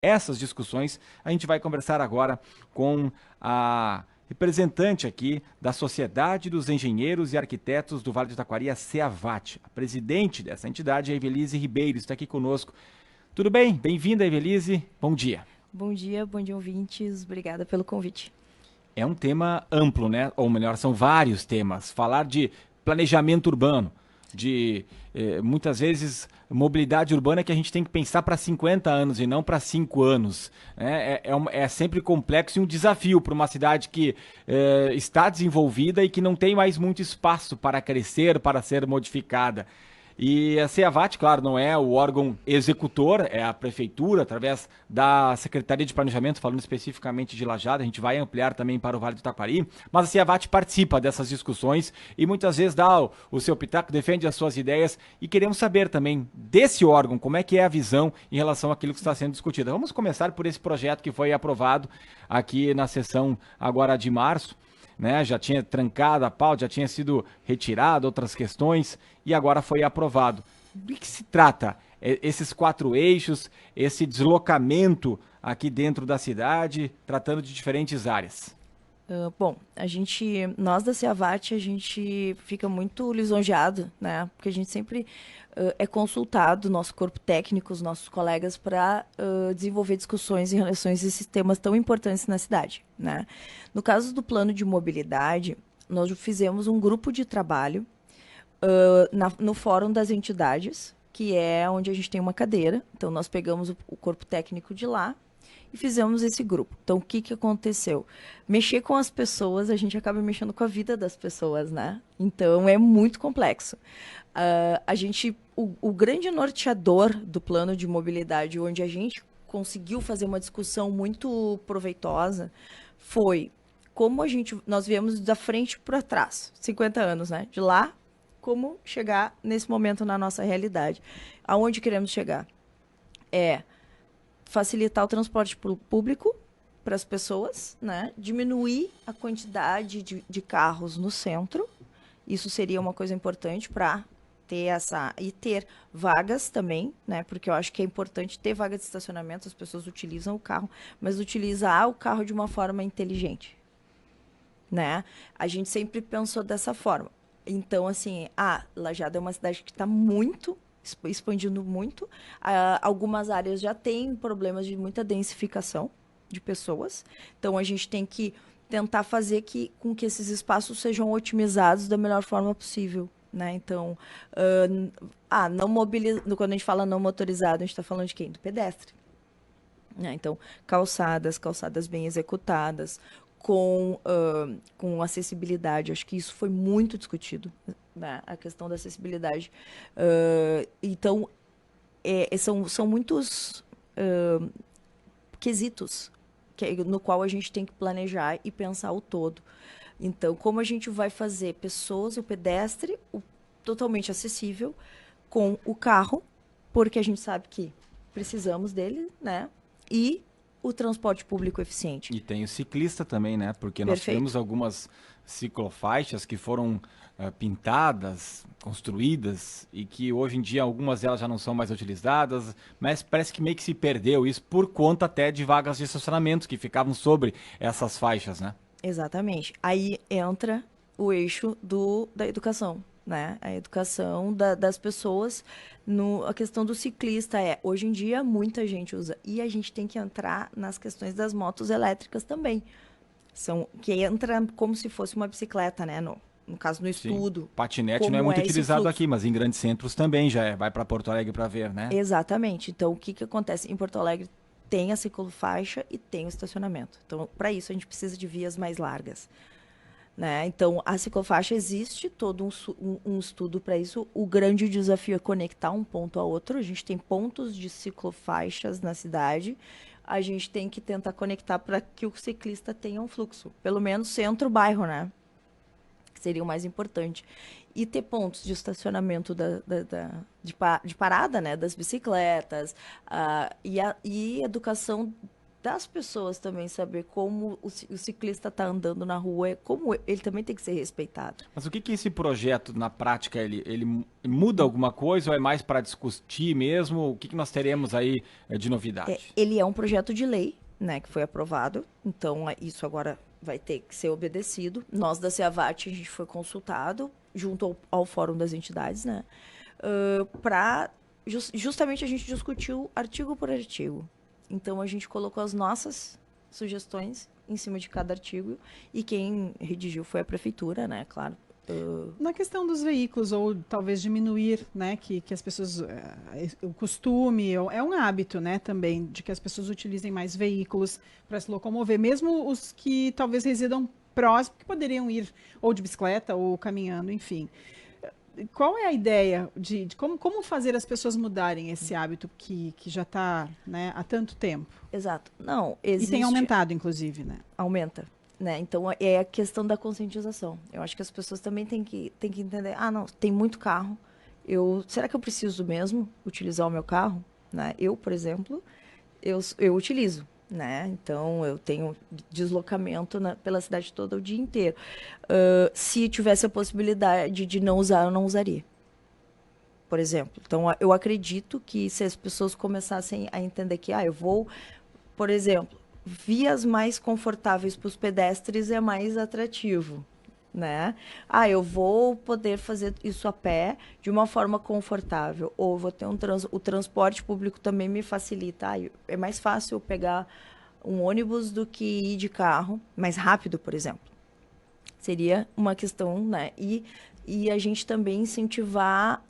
essas discussões, a gente vai conversar agora com a representante aqui da Sociedade dos Engenheiros e Arquitetos do Vale do Taquari, a SEAVAT. A presidente dessa entidade, a Evelise Ribeiro, está aqui conosco. Tudo bem? Bem-vinda, Evelise. Bom dia. Bom dia, ouvintes. Obrigada pelo convite. É um tema amplo, né? Ou melhor, são vários temas. Falar de planejamento urbano, de muitas vezes mobilidade urbana que a gente tem que pensar para 50 anos e não para 5 anos. Né? É sempre complexo e um desafio para uma cidade que está desenvolvida e que não tem mais muito espaço para crescer, para ser modificada. E a CEAVAT, claro, não é o órgão executor, é a prefeitura, através da Secretaria de Planejamento, falando especificamente de Lajeado, a gente vai ampliar também para o Vale do Taquari, mas a CEAVAT participa dessas discussões e muitas vezes dá o seu pitaco, defende as suas ideias e queremos saber também desse órgão, como é que é a visão em relação àquilo que está sendo discutido. Vamos começar por esse projeto que foi aprovado aqui na sessão agora de março, né? Já tinha trancado a pauta, já tinha sido retirado outras questões e agora foi aprovado. Do que se trata esses 4 eixos, esse deslocamento aqui dentro da cidade, tratando de diferentes áreas? Bom, nós da Seavat, a gente fica muito lisonjeado, né? Porque a gente sempre é consultado, nosso corpo técnico, os nossos colegas, para desenvolver discussões em relação a esses temas tão importantes na cidade, né? No caso do plano de mobilidade, nós fizemos um grupo de trabalho no Fórum das Entidades, que é onde a gente tem uma cadeira. Então, nós pegamos o corpo técnico de lá e fizemos esse grupo. Então, o que aconteceu? Mexer com as pessoas, a gente acaba mexendo com a vida das pessoas, né? Então, é muito complexo. O grande norteador do plano de mobilidade, onde a gente conseguiu fazer uma discussão muito proveitosa, foi como nós viemos da frente para trás, 50 anos, né? De lá, como chegar nesse momento na nossa realidade. Aonde queremos chegar? É facilitar o transporte público para as pessoas, né? Diminuir a quantidade de carros no centro. Isso seria uma coisa importante para ter vagas também, né? Porque eu acho que é importante ter vaga de estacionamento, as pessoas utilizam o carro, mas utilizar o carro de uma forma inteligente, né? A gente sempre pensou dessa forma. Então, assim, Lajeado é uma cidade que está muito expandindo muito. Algumas áreas já têm problemas de muita densificação de pessoas. Então, a gente tem que tentar fazer com que esses espaços sejam otimizados da melhor forma possível, né? Então, quando a gente fala não motorizado, a gente está falando de quem? Do pedestre. Né? Então, calçadas bem executadas, com acessibilidade. Acho que isso foi muito discutido, né? A questão da acessibilidade. Então, são muitos quesitos no qual a gente tem que planejar e pensar o todo. Então, como a gente vai fazer o pedestre, totalmente acessível, com o carro, porque a gente sabe que precisamos dele, né? E o transporte público eficiente. E tem o ciclista também, né? Porque nós tivemos Perfeito. algumas ciclofaixas que foram pintadas, construídas e que hoje em dia algumas delas já não são mais utilizadas, mas parece que meio que se perdeu isso por conta até de vagas de estacionamento que ficavam sobre essas faixas, né? Exatamente. Aí entra o eixo da educação, né? A educação das pessoas. A questão do ciclista hoje em dia, muita gente usa. E a gente tem que entrar nas questões das motos elétricas também. Que entra como se fosse uma bicicleta, né? No caso, no Sim. estudo. Patinete não é Como muito é esse utilizado fluxo? aqui, mas em grandes centros também já é. Vai para Porto Alegre para ver, né? Exatamente. Então, o que acontece? Em Porto Alegre tem a ciclofaixa e tem o estacionamento. Então, para isso, a gente precisa de vias mais largas. Né? Então, a ciclofaixa existe todo um estudo para isso. O grande desafio é conectar um ponto a outro. A gente tem pontos de ciclofaixas na cidade. A gente tem que tentar conectar para que o ciclista tenha um fluxo. Pelo menos centro-bairro, né? Que seria o mais importante. E ter pontos de estacionamento de parada, né? Das bicicletas. E educação das pessoas também saber como o ciclista está andando na rua, como ele também tem que ser respeitado. Mas o que que esse projeto, na prática, ele muda alguma coisa ou é mais para discutir mesmo? O que que nós teremos aí de novidade? Ele é um projeto de lei, né, que foi aprovado, então isso agora vai ter que ser obedecido. Nós da CEAVAT, a gente foi consultado junto ao Fórum das Entidades, né, para justamente a gente discutiu artigo por artigo. Então, a gente colocou as nossas sugestões em cima de cada artigo e quem redigiu foi a prefeitura, né, claro. Na questão dos veículos, ou talvez diminuir, né, que as pessoas, o costume, é um hábito, né, também, de que as pessoas utilizem mais veículos para se locomover, mesmo os que talvez residam próximo, que poderiam ir ou de bicicleta ou caminhando, enfim. Qual é a ideia de como fazer as pessoas mudarem esse hábito que já está, né, há tanto tempo? Exato. Não, existe... E tem aumentado, inclusive, né? Aumenta, né? Então, é a questão da conscientização. Eu acho que as pessoas também têm que entender, não, tem muito carro, será que eu preciso mesmo utilizar o meu carro? Né? Eu, por exemplo, eu utilizo. Né? Então, eu tenho deslocamento pela cidade toda o dia inteiro. Se tivesse a possibilidade de não usar, eu não usaria. Por exemplo. Então, eu acredito que se as pessoas começassem a entender que, eu vou, por exemplo, vias mais confortáveis para os pedestres é mais atrativo. Né? Eu vou poder fazer isso a pé de uma forma confortável, ou vou ter o transporte público também me facilita. É mais fácil eu pegar um ônibus do que ir de carro, mais rápido, por exemplo. Seria uma questão, né? E a gente também incentivar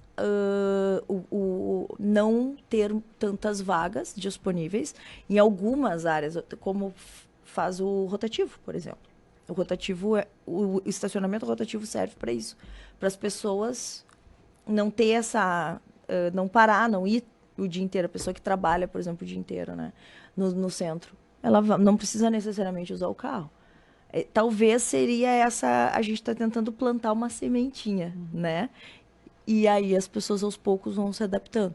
não ter tantas vagas disponíveis em algumas áreas, como faz o rotativo, por exemplo. O rotativo, o estacionamento rotativo serve para isso, para as pessoas não ter não parar, não ir o dia inteiro. A pessoa que trabalha, por exemplo, o dia inteiro, né, no centro, ela não precisa necessariamente usar o carro. Talvez seria a gente está tentando plantar uma sementinha, né? E aí as pessoas aos poucos vão se adaptando.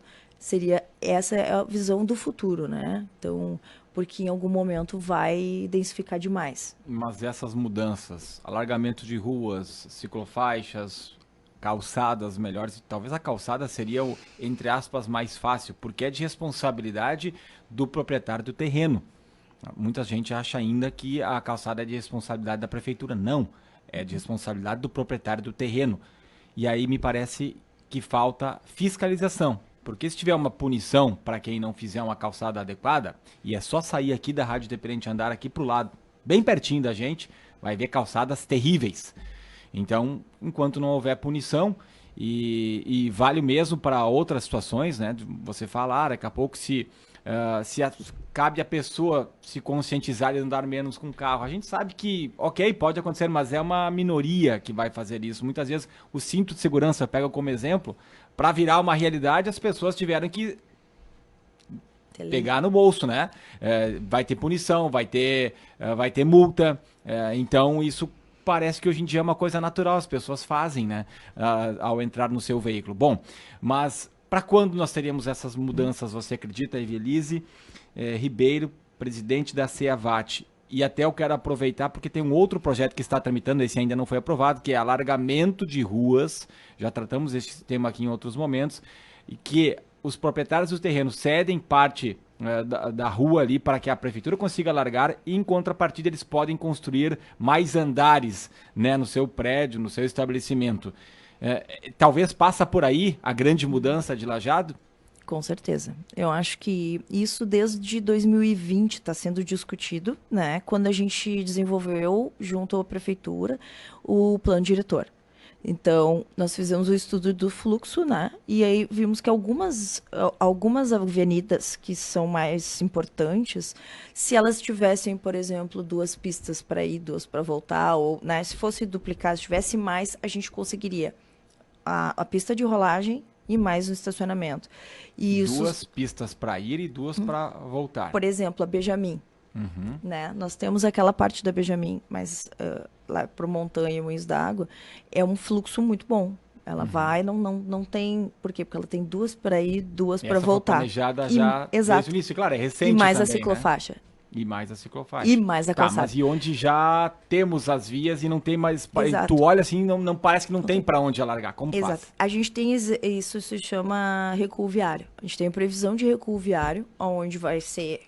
Essa é a visão do futuro, né? Então, porque em algum momento vai densificar demais. Mas essas mudanças, alargamento de ruas, ciclofaixas, calçadas melhores, talvez a calçada seria o, entre aspas, mais fácil, porque é de responsabilidade do proprietário do terreno. Muita gente acha ainda que a calçada é de responsabilidade da prefeitura. Não, é de responsabilidade do proprietário do terreno. E aí me parece que falta fiscalização. Porque se tiver uma punição para quem não fizer uma calçada adequada, e é só sair aqui da Rádio Independente andar aqui para o lado, bem pertinho da gente, vai ver calçadas terríveis. Então, enquanto não houver punição, e vale mesmo para outras situações, né? Você falar, daqui a pouco cabe a pessoa se conscientizar e andar menos com o carro. A gente sabe que, ok, pode acontecer, mas é uma minoria que vai fazer isso. Muitas vezes o cinto de segurança, pega como exemplo, para virar uma realidade, as pessoas tiveram que pegar no bolso, né? Vai ter punição, vai ter multa. Então, isso parece que hoje em dia é uma coisa natural, as pessoas fazem, né? Ao entrar no seu veículo. Bom, mas para quando nós teríamos essas mudanças, você acredita, Evelise Ribeiro, presidente da CEAVAT? E até eu quero aproveitar porque tem um outro projeto que está tramitando, esse ainda não foi aprovado, que é alargamento de ruas. Já tratamos esse tema aqui em outros momentos. E que os proprietários dos terrenos cedem parte da rua ali para que a prefeitura consiga alargar e em contrapartida eles podem construir mais andares, né, no seu prédio, no seu estabelecimento. Talvez passa por aí a grande mudança de Lajeado? Com certeza. Eu acho que isso desde 2020 está sendo discutido, né? Quando a gente desenvolveu, junto à prefeitura, o plano diretor. Então, nós fizemos o estudo do fluxo, né? E aí vimos que algumas avenidas que são mais importantes, se elas tivessem, por exemplo, 2 pistas para ir, 2 para voltar, ou, né, se fosse duplicado, se tivesse mais, a gente conseguiria a pista de rolagem e mais o estacionamento. E 2 pistas para ir e 2 para voltar. Por exemplo, a Benjamin. Né? Nós temos aquela parte da Benjamin, mas lá para o Montanha e Moinhos d'Água, é um fluxo muito bom. Ela vai, não tem... Por quê? Porque ela tem 2 para ir, 2 para voltar. Planejada já exato. desde o início, claro, é recente e mais também, a ciclofaixa. Né? E mais a ciclofaixa. E mais a calçada. Mas e onde já temos as vias e não tem mais... Exato. Tu olha assim, não parece que não tem para onde alargar. Como Exato. faz? A gente tem isso se chama recuo viário. A gente tem a previsão de recuo viário, onde vai ser,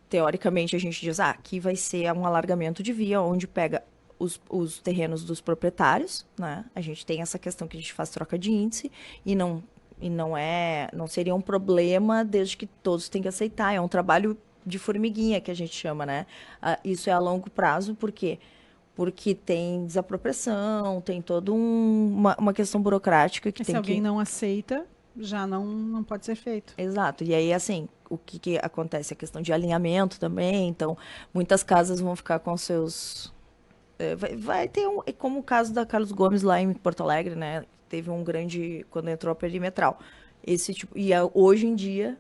teoricamente, a gente diz, aqui vai ser um alargamento de via, onde pega os terrenos dos proprietários, né? A gente tem essa questão que a gente faz troca de índice e não seria um problema desde que todos têm que aceitar. É um trabalho de formiguinha que a gente chama, né? Isso é a longo prazo, por quê? Porque tem desapropriação, tem toda uma questão burocrática que tem se alguém não aceita, já não pode ser feito. Exato. E aí, assim, o que acontece? A questão de alinhamento também. Então, muitas casas vão ficar com seus... Vai ter como o caso da Carlos Gomes lá em Porto Alegre, né? Teve um grande... Quando entrou a perimetral. Esse tipo... E hoje em dia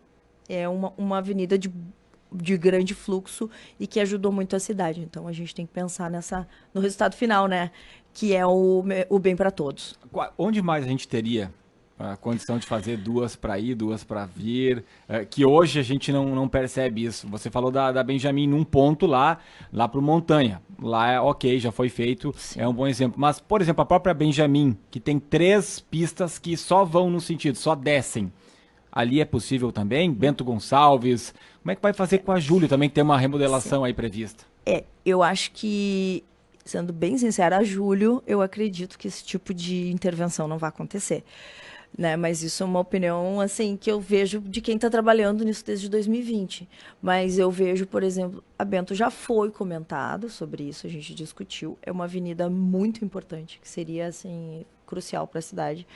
é uma avenida de grande fluxo e que ajudou muito a cidade. Então, a gente tem que pensar no resultado final, né? Que é o bem para todos. Onde mais a gente teria a condição de fazer duas para ir, duas para vir, que hoje a gente não percebe isso? Você falou da Benjamin num ponto lá para o Montanha. Lá é ok, já foi feito, sim, é um bom exemplo. Mas, por exemplo, a própria Benjamin, que tem 3 pistas que só vão no sentido, só descem. Ali é possível também? Bento Gonçalves, como é que vai fazer com a Júlio também, que tem uma remodelação aí prevista? Eu acho que, sendo bem sincera, a Júlio, eu acredito que esse tipo de intervenção não vai acontecer. Né? Mas isso é uma opinião assim que eu vejo de quem está trabalhando nisso desde 2020. Mas eu vejo, por exemplo, a Bento já foi comentado sobre isso, a gente discutiu. É uma avenida muito importante, que seria assim crucial para a cidade.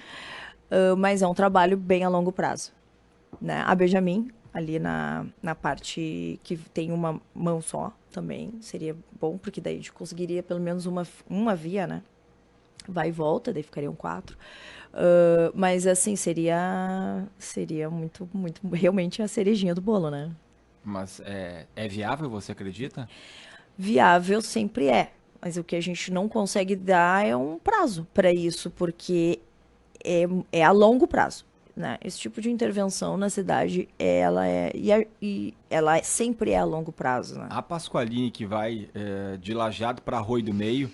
Mas é um trabalho bem a longo prazo. Né? A Benjamin, ali na parte que tem uma mão só, também seria bom, porque daí a gente conseguiria pelo menos uma via, né? Vai e volta, daí ficariam 4. Mas assim, seria muito, muito, realmente a cerejinha do bolo, né? Mas é viável, você acredita? Viável sempre é, mas o que a gente não consegue dar é um prazo para isso, porque é a longo prazo. Né? Esse tipo de intervenção na cidade, ela sempre é a longo prazo. Né? A Pasqualini, que vai de Lajeado para Arroio do Meio,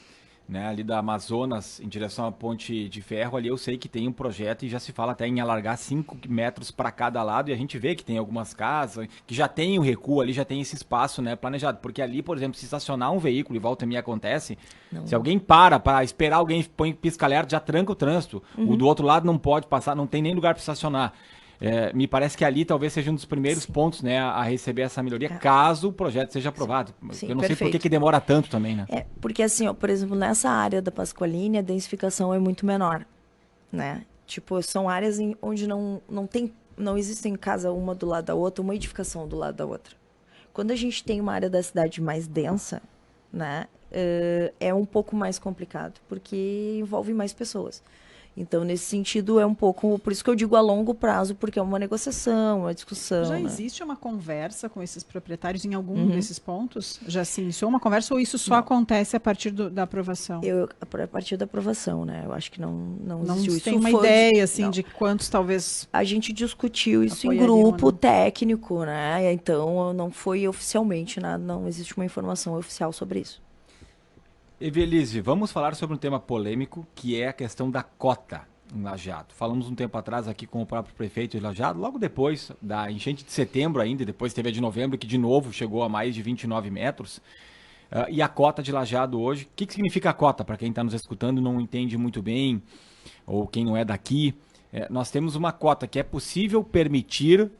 né, ali da Amazonas, em direção à Ponte de Ferro, ali eu sei que tem um projeto e já se fala até em alargar 5 metros para cada lado, e a gente vê que tem algumas casas que já tem o recuo ali, já tem esse espaço, né, planejado, porque ali, por exemplo, se estacionar um veículo, e volta e meia acontece, se alguém para esperar alguém, põe pisca-alerta, já tranca o trânsito, o do outro lado não pode passar, não tem nem lugar para estacionar. Me parece que ali talvez seja um dos primeiros pontos, né, a receber essa melhoria, caso o projeto seja aprovado. Sim, eu não perfeito. sei por que demora tanto também, né? Porque assim, ó, por exemplo, nessa área da Pasqualini, a densificação é muito menor, né? Tipo, são áreas onde não existem casa uma do lado da outra, uma edificação do lado da outra. Quando a gente tem uma área da cidade mais densa, né, é um pouco mais complicado, porque envolve mais pessoas. Então, nesse sentido, é um pouco... Por isso que eu digo a longo prazo, porque é uma negociação, uma discussão. Já né? existe uma conversa com esses proprietários em algum desses pontos? Já se iniciou uma conversa ou isso só acontece a partir da aprovação? A partir da aprovação, né? Eu acho que não existiu. Não isso tem uma ideia, assim, de quantos talvez... A gente discutiu isso em grupo técnico, né? Então, não foi oficialmente nada, não existe uma informação oficial sobre isso. Evelise, vamos falar sobre um tema polêmico, que é a questão da cota em Lajeado. Falamos um tempo atrás aqui com o próprio prefeito de Lajeado, logo depois da enchente de setembro ainda, depois teve a de novembro, que de novo chegou a mais de 29 metros. E a cota de Lajeado hoje, o que significa a cota? Para quem está nos escutando não entende muito bem, ou quem não é daqui, nós temos uma cota que é possível permitir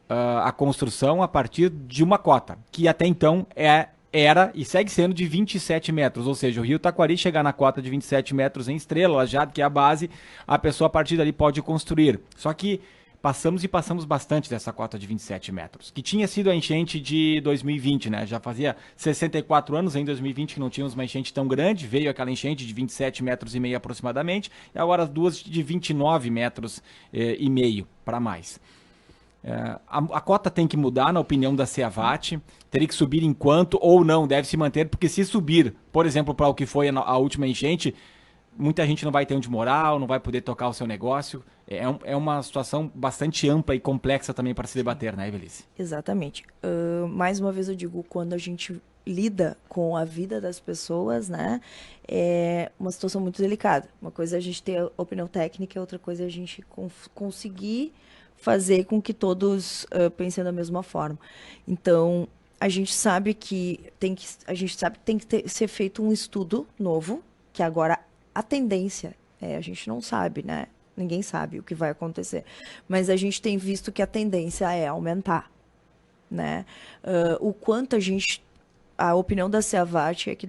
a construção a partir de uma cota, que até então era e segue sendo de 27 metros, ou seja, o Rio Taquari chegar na cota de 27 metros em Estrela, Lajeado, que é a base, a pessoa a partir dali pode construir. Só que passamos bastante dessa cota de 27 metros, que tinha sido a enchente de 2020, né? Já fazia 64 anos em 2020 que não tínhamos uma enchente tão grande, veio aquela enchente de 27 metros e meio aproximadamente, e agora as duas de 29 metros e meio para mais. A cota tem que mudar, na opinião da CEAVAT, teria que subir enquanto ou não deve se manter, porque se subir, por exemplo, para o que foi a última enchente, muita gente não vai ter onde morar, não vai poder tocar o seu negócio. É uma situação bastante ampla e complexa também para se debater, né, Evelise? Exatamente. Mais uma vez eu digo, quando a gente lida com a vida das pessoas, né, é uma situação muito delicada. Uma coisa é a gente ter a opinião técnica, outra coisa é a gente conseguir fazer com que todos pensem da mesma forma. Então, a gente sabe que tem que ser feito um estudo novo, que agora a tendência a gente não sabe, né? Ninguém sabe o que vai acontecer. Mas a gente tem visto que a tendência é aumentar, né? O quanto a opinião da CEAVAT é que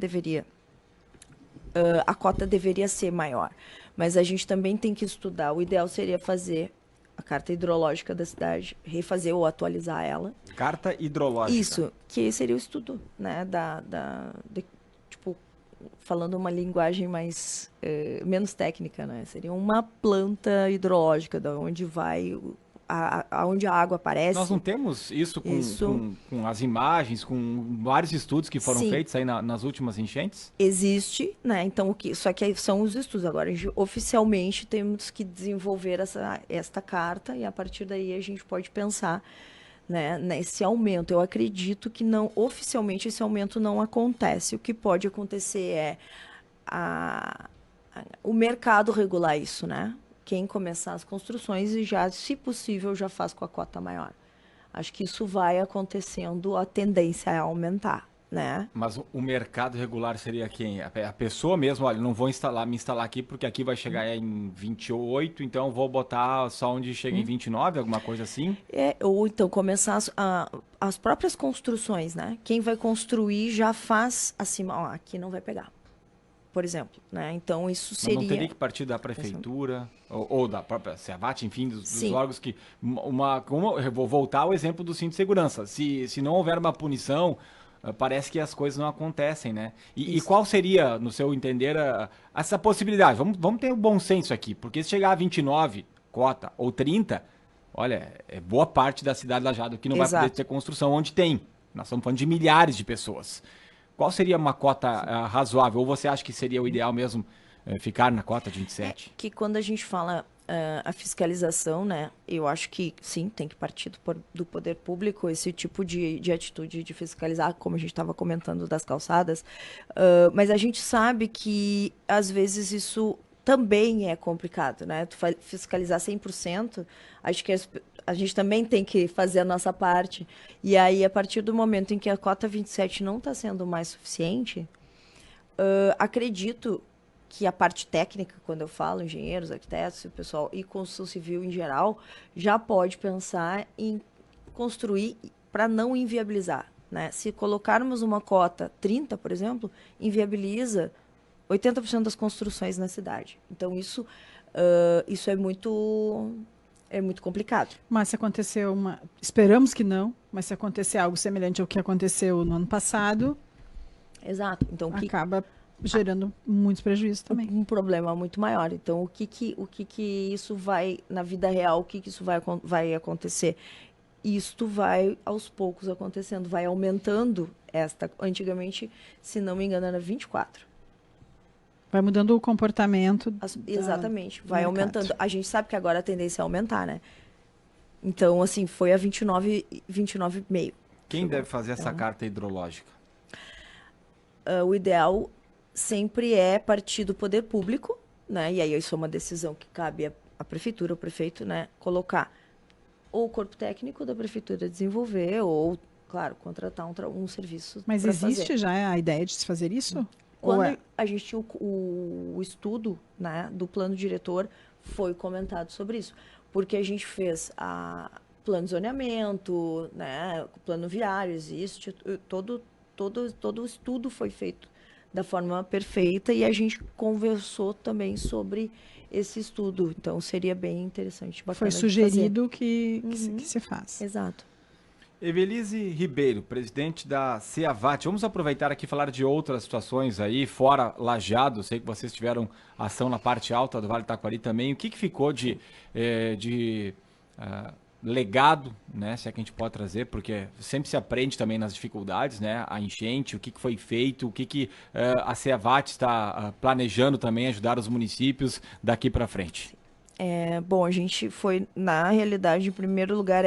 a cota deveria ser maior. Mas a gente também tem que estudar. O ideal seria fazer a carta hidrológica da cidade, refazer ou atualizar ela. Carta hidrológica. Isso, que seria o estudo, né? Tipo, falando uma linguagem mais menos técnica, né? Seria uma planta hidrológica, da onde vai aonde a água aparece. Nós não temos isso com as imagens, com vários estudos que foram feitos aí nas últimas enchentes? Existe, né? Então, só que são os estudos. Agora, oficialmente, temos que desenvolver esta carta e, a partir daí, a gente pode pensar, né, nesse aumento. Eu acredito que oficialmente esse aumento não acontece. O que pode acontecer é o mercado regular isso, né? Quem começar as construções e já, se possível, já faz com a cota maior. Acho que isso vai acontecendo, a tendência é aumentar, né? Mas o mercado regular seria quem? A pessoa mesmo, olha, não vou me instalar aqui porque aqui vai chegar em 28, então vou botar só onde chega em 29, alguma coisa assim? Ou então começar as próprias construções, né? Quem vai construir já faz acima, ó, aqui não vai pegar. Por exemplo, né? Então isso seria... Mas não teria que partir da prefeitura ou da própria CEAVAT, enfim, dos órgãos que... eu vou voltar ao exemplo do cinto de segurança. Se não houver uma punição, parece que as coisas não acontecem, né? E qual seria, no seu entender, essa possibilidade? Vamos ter um bom senso aqui, porque se chegar a 29 cota ou 30, olha, é boa parte da cidade de Lajeado que não vai poder ter construção onde tem. Nós estamos falando de milhares de pessoas. Qual seria uma cota razoável? Ou você acha que seria o ideal mesmo ficar na cota de 27? Que quando a gente fala a fiscalização, né? Eu acho que sim, tem que partir do poder público esse tipo de atitude de fiscalizar, como a gente estava comentando das calçadas. Mas a gente sabe que às vezes isso também é complicado, né? Tu fiscalizar 100%, acho que a gente também tem que fazer a nossa parte. E aí, a partir do momento em que a cota 27 não está sendo mais suficiente, acredito que a parte técnica, quando eu falo, engenheiros, arquitetos, o pessoal e construção civil em geral, já pode pensar em construir para não inviabilizar, né? Se colocarmos uma cota 30, por exemplo, inviabiliza 80% das construções na cidade. Então, isso é muito complicado. Mas se aconteceu esperamos que não, mas se acontecer algo semelhante ao que aconteceu no ano passado, exato. Então, acaba gerando muitos prejuízos também. Um problema muito maior. Então, o que isso vai, na vida real, o que isso vai acontecer? Isto vai, aos poucos, acontecendo, vai aumentando antigamente, se não me engano, era 24. Vai mudando o comportamento. Exatamente, vai aumentando. A gente sabe que agora a tendência é aumentar, né? Então, assim, foi a 29,5. Quem deve fazer essa carta hidrológica? O ideal sempre é partir do poder público, né? E aí isso é uma decisão que cabe à prefeitura, ao prefeito, né? Colocar ou o corpo técnico da prefeitura desenvolver, ou, claro, contratar um serviço. Mas existe já a ideia de se fazer isso? Quando a gente tinha o estudo, né, do plano diretor, foi comentado sobre isso. Porque a gente fez plano de zoneamento, né, plano viário, existe, todo o estudo foi feito da forma perfeita e a gente conversou também sobre esse estudo. Então, seria bem interessante. Foi sugerido que se faz. Exato. Evelise Ribeiro, presidente da CEAVAT. Vamos aproveitar aqui e falar de outras situações aí, fora Lajeado. Sei que vocês tiveram ação na parte alta do Vale do Taquari também. O que ficou de legado, né, se é que a gente pode trazer, porque sempre se aprende também nas dificuldades, né, a enchente, o que foi feito, o que a CEVAT está planejando também ajudar os municípios daqui para frente. Bom, a gente foi, na realidade, em primeiro lugar,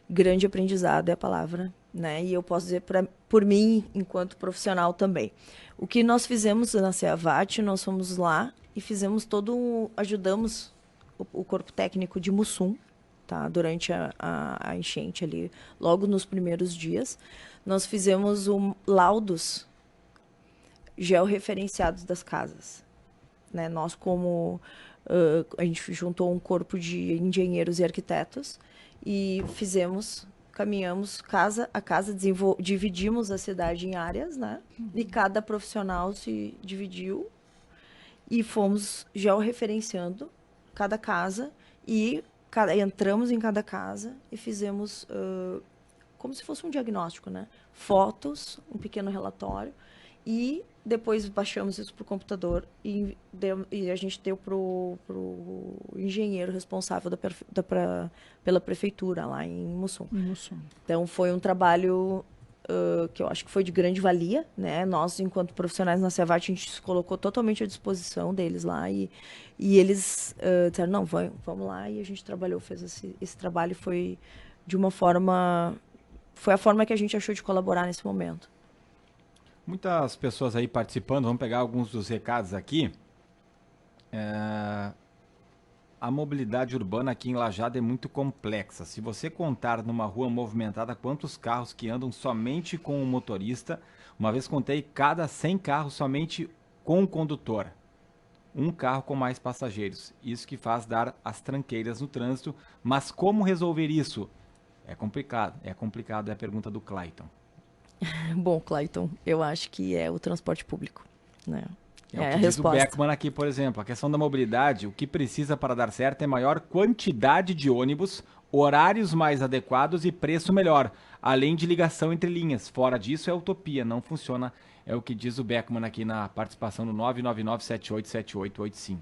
grande aprendizado é a palavra, né? E eu posso dizer por mim, enquanto profissional também. O que nós fizemos na CEVAT, nós fomos lá e fizemos ajudamos o corpo técnico de Mussum, tá? Durante a enchente ali, logo nos primeiros dias. Nós fizemos laudos georreferenciados das casas, né? Nós, a gente juntou um corpo de engenheiros e arquitetos e caminhamos casa a casa, dividimos a cidade em áreas, né? E cada profissional se dividiu e fomos georreferenciando cada casa e entramos em cada casa e fizemos como se fosse um diagnóstico, né? Fotos, um pequeno relatório e depois baixamos isso para o computador e a gente deu para o engenheiro responsável pela prefeitura lá em Mussum. Então foi um trabalho que eu acho que foi de grande valia, né? Nós, enquanto profissionais na CEVAT, a gente se colocou totalmente à disposição deles lá e eles disseram, não, vamos lá, e a gente trabalhou, fez esse trabalho, foi a forma que a gente achou de colaborar nesse momento. Muitas pessoas aí participando, vamos pegar alguns dos recados aqui. A mobilidade urbana aqui em Lajeado é muito complexa. Se você contar numa rua movimentada quantos carros que andam somente com o motorista, uma vez contei cada 100 carros somente com o condutor. Um carro com mais passageiros. Isso que faz dar as tranqueiras no trânsito. Mas como resolver isso? É complicado, é a pergunta do Clayton. Bom, Clayton, eu acho que é o transporte público, né? É o que diz o Beckman aqui, por exemplo. A questão da mobilidade, o que precisa para dar certo é maior quantidade de ônibus, horários mais adequados e preço melhor, além de ligação entre linhas. Fora disso é utopia, não funciona. É o que diz o Beckman aqui na participação do 999787885.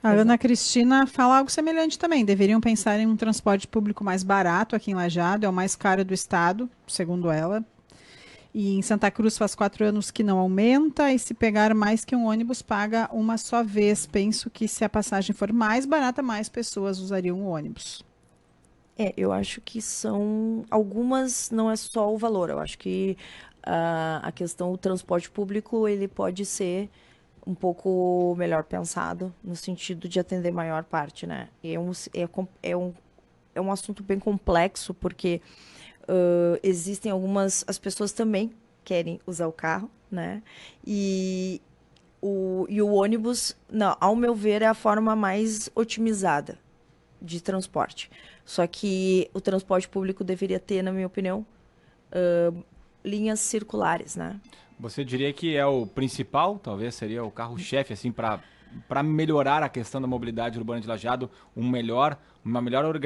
A Ana Cristina fala algo semelhante também. Deveriam pensar em um transporte público mais barato aqui em Lajeado, é o mais caro do estado, segundo ela. E em Santa Cruz faz 4 anos que não aumenta, e se pegar mais que um ônibus, paga uma só vez. Penso que se a passagem for mais barata, mais pessoas usariam o ônibus. Eu acho que são algumas, não é só o valor. Eu acho que a questão do transporte público, ele pode ser um pouco melhor pensado, no sentido de atender maior parte, né? É um assunto bem complexo, porque existem as pessoas também querem usar o carro, né? E o ônibus, não, ao meu ver, é a forma mais otimizada de transporte. Só que o transporte público deveria ter, na minha opinião, linhas circulares, né? Você diria que é o principal, talvez seria o carro-chefe, assim, para melhorar a questão da mobilidade urbana de Lajeado, uma melhor organização